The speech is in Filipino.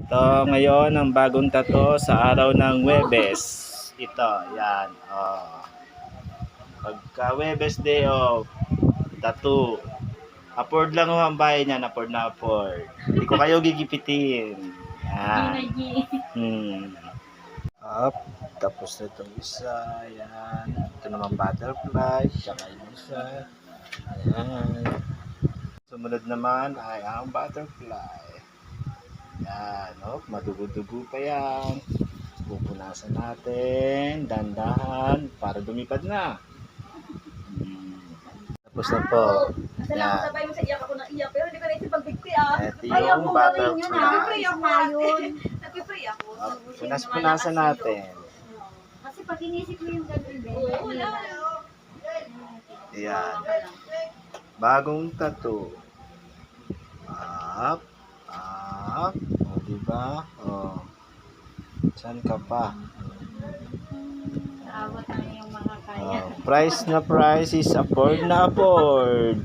Ito ngayon ang bagong tattoo sa araw ng Huwebes. Ito, yan. Oh. Pagka Huwebes day of tattoo. Upward lang ho ang bahay niyan, upward na upward. Hindi ko kayo gigipitin. Yan. Up. Tapos na itong isa. Yan. Ito naman butterfly. Tsaka yung isa. Ayan. Sumunod naman ay ang butterfly. Yan, oh, madugo-dugo pa yan. Pupunasan natin, dandahan, para lumipad na. Tapos na po. Salamat sabay mo sa iyak ako ng iyak, pero hindi ko na isip pagbigti ah. Ito yung butterfly. Nag-pray ako ngayon. Nag-pray ako. Punas-punasan natin. Kasi pag inisip mo yung gano'n, oo, wala. Yan. Bagong tattoo. Up. Up. O, diba? O. Saan ka pa? Naabot na yung mga kaya. Price na price is afford na afford.